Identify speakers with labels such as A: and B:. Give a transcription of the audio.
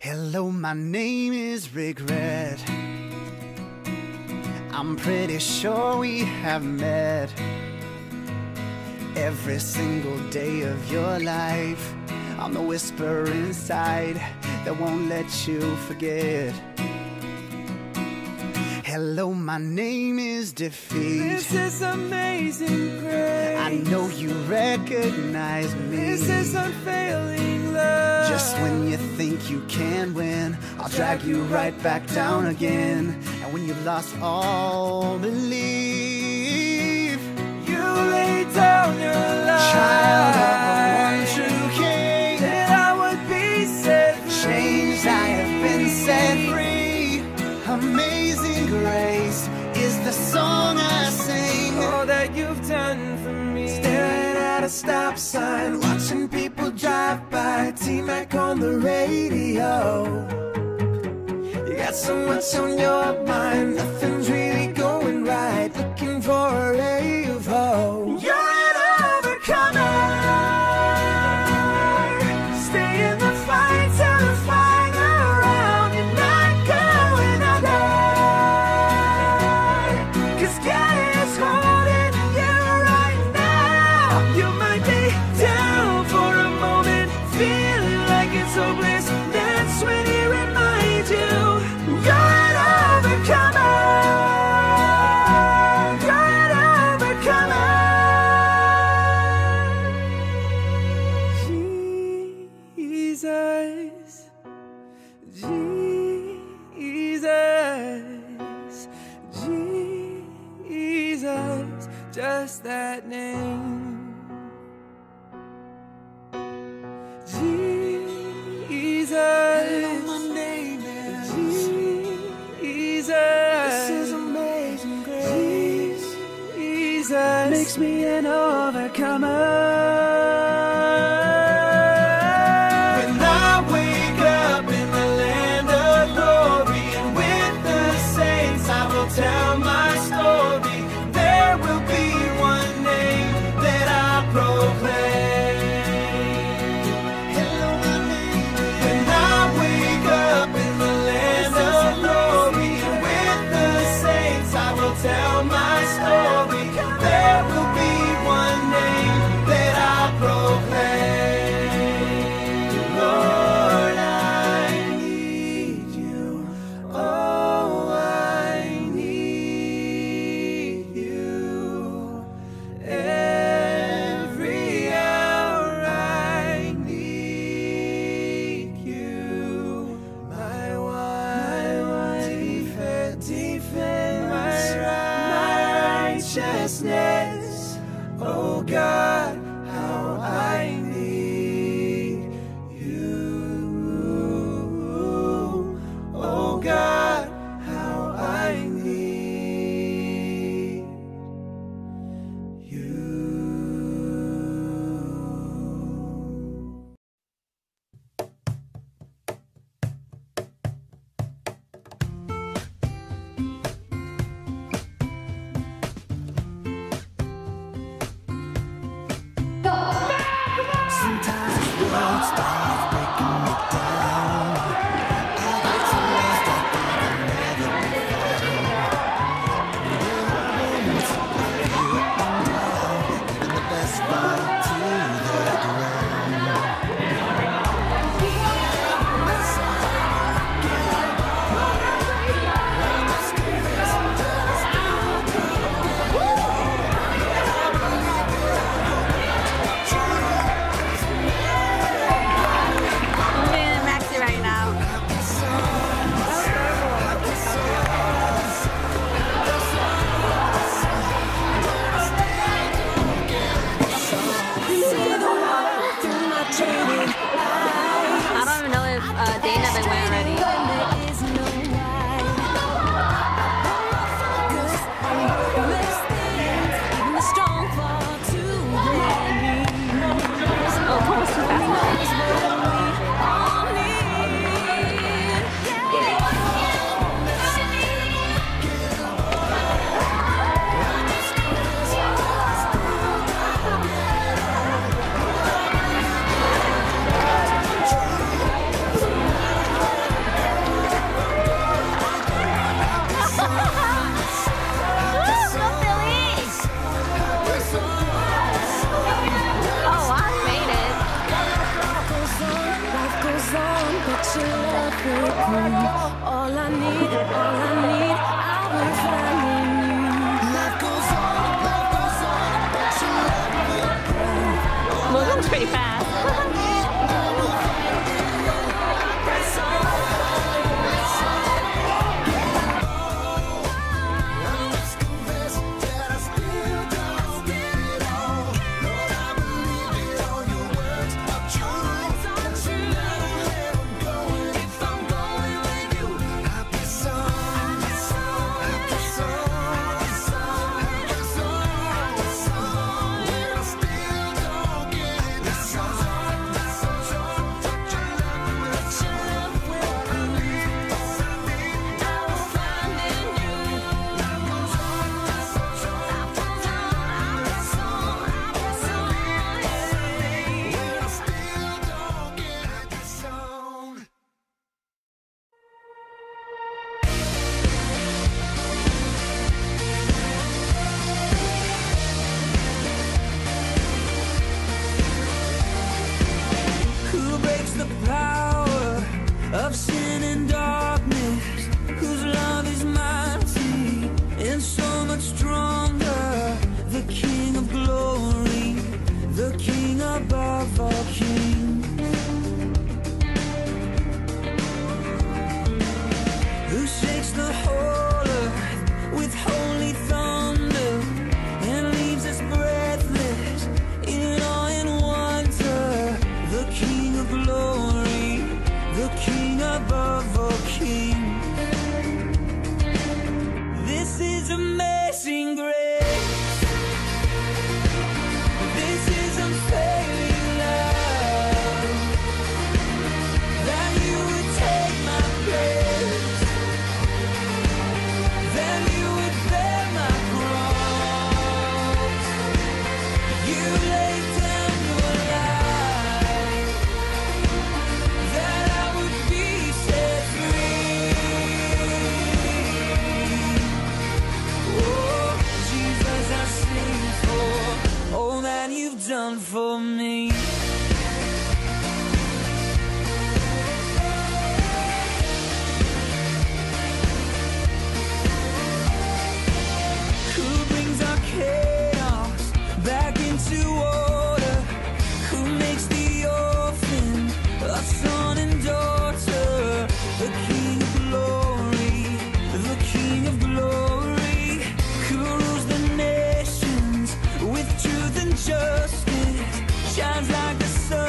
A: Hello, my name is Regret. I'm pretty sure we have met. Every single day of your life, I'm the whisper inside that won't let you forget. Hello, my name is Defeat.
B: This is amazing grace.
A: I know you recognize me.
B: This is unfailing love.
A: Just when you think you can win, I'll drag you right back down again. And when you've lost all belief,
B: you lay down your life.
A: Child of the one true King,
B: that I would be set free.
A: Chains I have been set free. Amazing grace is the song I sing.
B: All that you've done for me.
A: Staring at a stop sign, watching people drive by, T-Mac on the radio. You got so much on your mind, nothing's really going right, looking for a ray of hope. You're an overcomer.
B: Stay in the fight till the final round. You're not going under, 'cause God is holding you right now. You might be down for a moment, feeling like it's hopeless. That's when he reminds you, you're an overcomer. You're an overcomer. Jesus, Jesus, Jesus, just that name. Jesus,
A: My name is
B: Jesus.
A: This is amazing grace.
B: Jesus makes me an overcomer.
A: When I wake up in the land of glory, and with the saints I will tell my story. There will be one name that I proclaim. Hello, my name. When I wake up in the land of glory, and with the saints I will tell my story. There will be one name that I
C: gone, but your love will prove all I need, I will find in you.
A: Life goes on, but your love will prove.
D: Moving pretty fast.
B: Of sin and darkness, whose love is mighty and so much stronger. The King of glory, the King above all kings, who shakes the whole earth with holy thunder and leaves us breathless in awe and wonder. The King of glory, the King above all kings. This is amazing grace. This is unfailing love, that you would take my place, that you would bear my cross. You laid down your life, that I would be set free. Oh, Jesus, I sing for all that you've done for me. Who brings our chaos back into order? Who makes the orphan a son and daughter? The King of glory, the King of glory, who rules the nations with truth and justice, shines like the sun.